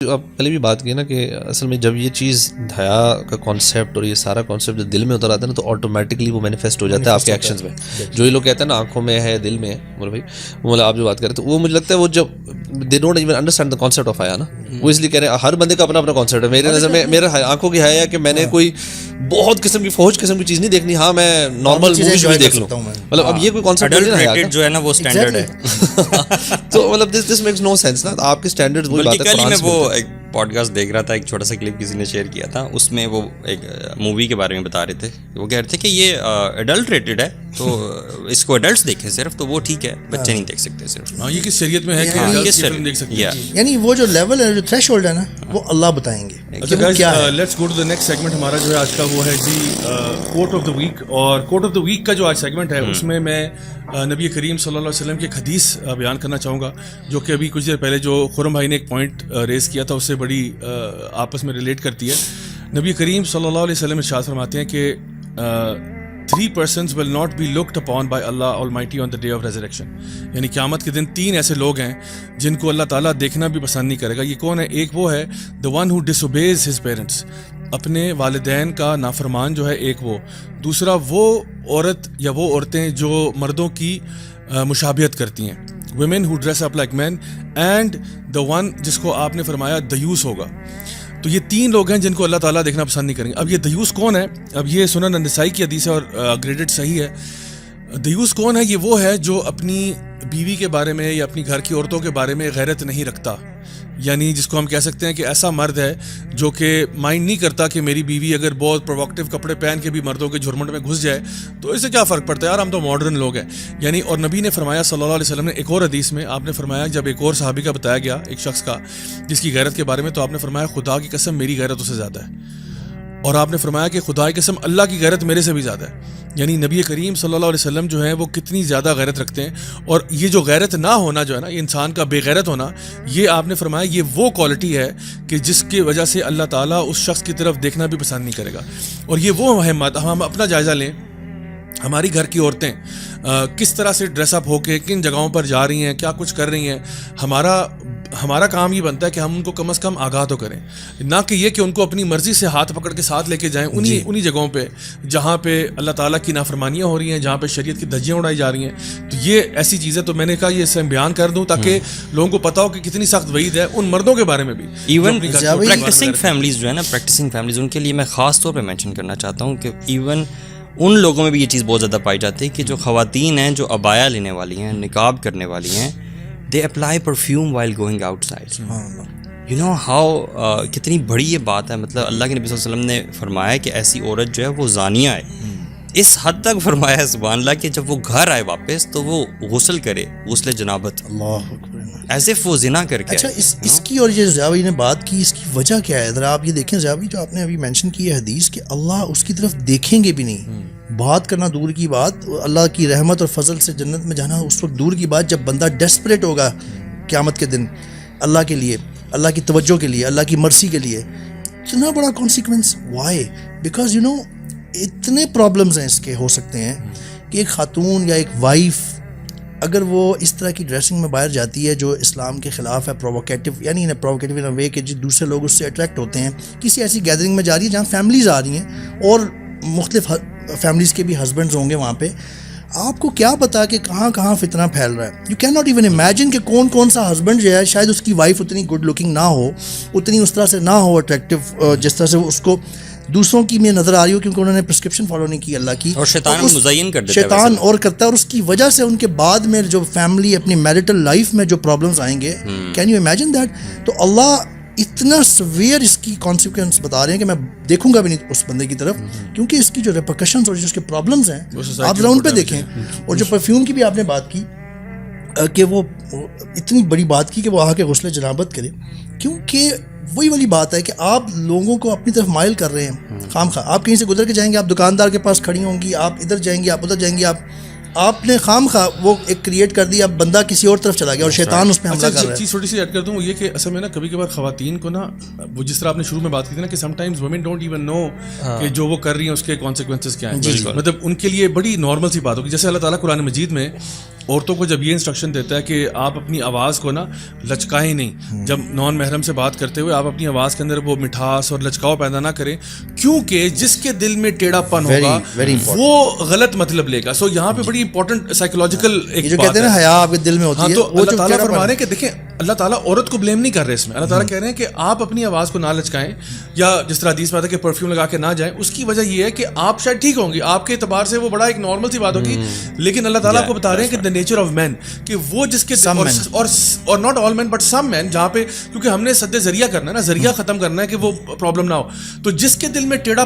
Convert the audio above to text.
آپ پہلے بھی بات کی نا کہ اصل میں جب یہ چیز حیا کا کانسیپٹ اور یہ سارا کانسیپٹ جو دل میں اتر آتا ہے نا تو آٹومیٹکلی وہ مینیفیسٹ ہو جاتا ہے آپ کے ایکشنز میں. جو یہ لوگ کہتے ہیں نا آنکھوں میں ہے دل میں ہے مطلب بھائی وہ مطلب آپ جو بات کر رہے تھے وہ مجھے لگتا ہے وہ جب they don't even understand the concept of حیا نا وہ اس لیے کہہ رہے ہیں. ہر بندے کا اپنا اپنا کانسیپٹ ہے. میرے نظر میں میرے آنکھوں کی حیا ہے کہ میں نے کوئی بہت قسم کی فوج قسم کی چیز نہیں دیکھنی. ہاں میں نارمل موویز بھی دیکھ لوں مطلب اب یہ کوئی کانسیپٹ جو ہے نا وہ اسٹینڈرڈ ہے تو مطلب دس میکس نو سینس نا. آپ کے اسٹینڈرڈ وہی بات ہے. میں وہ ایک پوڈ کاسٹ دیکھ رہا تھا, ایک چھوٹا سا کلپ کسی نے شیئر کیا تھا, اس میں وہ ایک مووی کے بارے میں بتا رہے تھے. وہ کہہ رہے تھے کہ یہ ایڈلٹ ریٹڈ ہے تو اس کو ایڈلٹس دیکھیں صرف تو وہ ٹھیک ہے, بچے نہیں دیکھ سکتے صرف. یہ کس شریعت میں ہے کہ ایڈلٹس فلم دیکھ سکتے ہیں, یعنی وہ جو لیول ہے جو تھریش ہولڈ ہے نا وہ اللہ بتائیں گے. Let's go to the next segment. ہمارا جو ہے آج کا وہ ہے جی کوٹ آف دا ویک. اور کوٹ آف دا ویک کا جو آج سیگمنٹ ہے اس میں نبی کریم صلی اللہ علیہ وسلم کی ایک حدیث بیان کرنا چاہوں گا جو کہ ابھی کچھ دیر پہلے جو خرم بھائی نے ایک پوائنٹ ریز کیا تھا اس سے بڑی آپس میں ریلیٹ کرتی ہے. نبی کریم صلی اللہ علیہ وسلم ارشاد فرماتے ہیں کہ 3 persons will not be looked upon by Allah Almighty on the day of resurrection. یعنی قیامت کے دن 3 ایسے لوگ ہیں جن کو اللہ تعالیٰ دیکھنا بھی پسند نہیں کرے گا. یہ کون ہے؟ ایک وہ ہے the one who disobeys his parents, اپنے والدین کا نافرمان جو ہے ایک وہ. دوسرا وہ عورت یا وہ عورتیں جو مردوں کی مشابہت کرتی ہیں, women who dress up like men, and the one جس کو آپ نے فرمایا دیوس ہوگا. تو یہ 3 لوگ ہیں جن کو اللہ تعالیٰ دیکھنا پسند نہیں کریں گے. اب یہ دیوس کون ہے؟ اب یہ سنن النسائی کی حدیث ہے اور گریڈڈ صحیح ہے. دیوس کون ہے؟ یہ وہ ہے جو اپنی بیوی کے بارے میں یا اپنی گھر کی عورتوں کے بارے میں غیرت نہیں رکھتا. یعنی جس کو ہم کہہ سکتے ہیں کہ ایسا مرد ہے جو کہ مائنڈ نہیں کرتا کہ میری بیوی اگر بہت پرووکٹیو کپڑے پہن کے بھی مردوں کے جھرمٹ میں گھس جائے تو اس سے کیا فرق پڑتا ہے یار, ہم تو ماڈرن لوگ ہیں. یعنی اور نبی نے فرمایا صلی اللہ علیہ وسلم نے ایک اور حدیث میں آپ نے فرمایا, جب ایک اور صحابی کا بتایا گیا ایک شخص کا جس کی غیرت کے بارے میں, تو آپ نے فرمایا خدا کی قسم میری غیرت اس سے زیادہ ہے. اور آپ نے فرمایا کہ خدا کی قسم اللہ کی غیرت میرے سے بھی زیادہ ہے. یعنی نبی کریم صلی اللہ علیہ وسلم جو ہیں وہ کتنی زیادہ غیرت رکھتے ہیں. اور یہ جو غیرت نہ ہونا جو ہے نا, یہ انسان کا بے غیرت ہونا, یہ آپ نے فرمایا یہ وہ کوالٹی ہے کہ جس کی وجہ سے اللہ تعالیٰ اس شخص کی طرف دیکھنا بھی پسند نہیں کرے گا. اور یہ وہ اہمیت, ہم اپنا جائزہ لیں, ہماری گھر کی عورتیں کس طرح سے ڈریس اپ ہو کے کن جگہوں پر جا رہی ہیں, کیا کچھ کر رہی ہیں. ہمارا کام یہ بنتا ہے کہ ہم ان کو کم از کم آگاہ تو کریں, نہ کہ یہ کہ ان کو اپنی مرضی سے ہاتھ پکڑ کے ساتھ لے کے جائیں انہی جگہوں پہ جہاں پہ اللہ تعالیٰ کی نافرمانیاں ہو رہی ہیں, جہاں پہ شریعت کی دھجیاں اڑائی جا رہی ہیں. تو یہ ایسی چیز ہے. تو میں نے کہا یہ اسے بیان کر دوں تاکہ لوگوں کو پتا ہو کہ کتنی سخت وعید ہے ان مردوں کے بارے میں بھی. ایون پریکٹسنگ فیملیز جو ہے نا, پریکٹسنگ فیملیز, ان کے لیے میں خاص طور پہ مینشن کرنا چاہتا ہوں کہ ایون ان لوگوں میں بھی یہ چیز بہت زیادہ پائی جاتی ہے کہ جو خواتین ہیں جو عبایا لینے والی ہیں, نقاب کرنے والی ہیں, they apply perfume while going outside. You know how کتنی بڑی یہ بات ہے. مطلب اللہ کے نبی صلی اللہ علیہ وسلم نے فرمایا کہ ایسی عورت جو ہے وہ زانیہ ہے. اس حد تک فرمایا ہے سبحان اللہ کہ جب وہ گھر آئے واپس تو وہ غسل کرے, غسل جنابت, ایز اف وہ زنا کر کے. اچھا اس کی اور یہ ضیاء بھائی نے بات کی, اس کی وجہ کیا ہے؟ ذرا آپ یہ دیکھیں ضیاء بھائی جو آپ نے ابھی مینشن کی ہے حدیث کہ اللہ اس کی طرف دیکھیں گے بھی نہیں. بات کرنا دور کی بات, اللہ کی رحمت اور فضل سے جنت میں جانا اس وقت دور کی بات, جب بندہ ڈیسپریٹ ہوگا قیامت کے دن اللہ کے لیے, اللہ کی توجہ کے لیے, اللہ کی مرسی کے لیے. اتنا بڑا consequence why? Because you know اتنے پرابلمز ہیں اس کے ہو سکتے ہیں کہ ایک خاتون یا ایک وائف اگر وہ اس طرح کی ڈریسنگ میں باہر جاتی ہے جو اسلام کے خلاف ہے, پرووکیٹو, یعنی پرووکیٹو ان وے کہ دوسرے لوگ اس سے اٹریکٹ ہوتے ہیں, کسی ایسی گیدرنگ میں جا رہی ہے جہاں فیملیز آ رہی ہیں اور مختلف فیملیز کے بھی ہسبینڈز ہوں گے وہاں پہ, آپ کو کیا پتا کہ کہاں کہاں فتنہ پھیل رہا ہے. You can not even imagine کہ کون سا ہسبینڈ جو ہے شاید اس کی وائف اتنی گڈ لکنگ نہ ہو, اتنی اس طرح سے نہ ہو اٹریکٹیو جس طرح سے اس کو دوسروں کی میں نظر آ رہی ہو, کیونکہ انہوں نے پرسکرپشن فالو نہیں کی اللہ کی, اور شیطان مزین کر دیتا ہے, شیطان اور کرتا ہے, اور اس کی وجہ سے ان کے بعد میں جو فیملی اپنی میرٹل لائف میں جو پرابلمس آئیں گے. Can you imagine that? تو اللہ اتنا سویئر اس کی کانسیکوینس بتا رہے ہیں کہ میں دیکھوں گا بھی نہیں اس بندے کی طرف, کیونکہ اس کی جو ریپرکشنز اور جو اس کے پرابلمس ہیں آپ ذرا ان پہ دیکھیں. اور جو پرفیوم کی بھی آپ نے بات کی کہ وہ اتنی بڑی بات کی کہ وہ آ کے غسل جنابت کرے, کیونکہ وہی والی بات ہے کہ آپ لوگوں کو اپنی طرف مائل کر رہے ہیں خام خواہ. آپ کہیں سے گزر کے جائیں گے, آپ دکاندار کے پاس کھڑی ہوں گی, آپ ادھر جائیں گے, آپ ادھر جائیں گے, آپ نے خام خواہ وہ ایک کریٹ کر دی, اب بندہ کسی اور طرف چلا گیا اور شیطان اس پہ حملہ کر رہا ہے. چیز چھوٹی سی ایڈ کر دوں, وہ یہ کہ اصل میں نا کبھی کبھار خواتین کو نا وہ جس طرح آپ نے شروع میں بات کی تھی نا کہ some times women don't even know کہ جو وہ کر رہی ہیں اس کے کانسیکوینسز کیا ہیں. مطلب ان کے لیے بڑی نارمل سی بات ہوگی. جیسے اللہ تعالیٰ قرآن مجید میں عورتوں کو جب یہ انسٹرکشن دیتا ہے کہ آپ اپنی آواز کو نا لچکائیں نہیں, جب نان محرم سے بات کرتے ہوئے آپ اپنی آواز کے اندر وہ مٹھاس اور لچکاؤ پیدا نہ کریں, کیونکہ جس کے دل میں ٹیڑھا پن ہوگا وہ غلط مطلب لے گا. سو یہاں پہ بڑی امپورٹنٹ سائیکولوجیکل ایک جو کہتے ہیں نا حیا آپ کے دل میں ہوتی ہے, تو اللہ تعالیٰ فرما رہے ہیں کہ دیکھیں اللہ تعالیٰ عورت کو بلیم نہیں کر رہے اس میں, اللہ تعالیٰ کہہ رہے ہیں کہ آپ اپنی آواز کو نہ لچکائیں, یا جس طرح حدیث میں آتا ہے کہ پرفیوم لگا کے نہ جائیں. اس کی وجہ یہ ہے کہ آپ شاید ٹھیک ہوں گی, آپ کے اعتبار سے وہ بڑا ایک نارمل سی بات ہوگی, لیکن اللہ تعالیٰ کو بتا رہے ہیں کہ دا نیچر آف مین, کہ وہ جس کے اور not all main but some مین, جہاں پہ کیونکہ ہم نے سد ذریعہ کرنا ہے نا, ذریعہ ختم کرنا ہے کہ وہ پرابلم نہ ہو, تو جس کے دل میں ٹیڑھا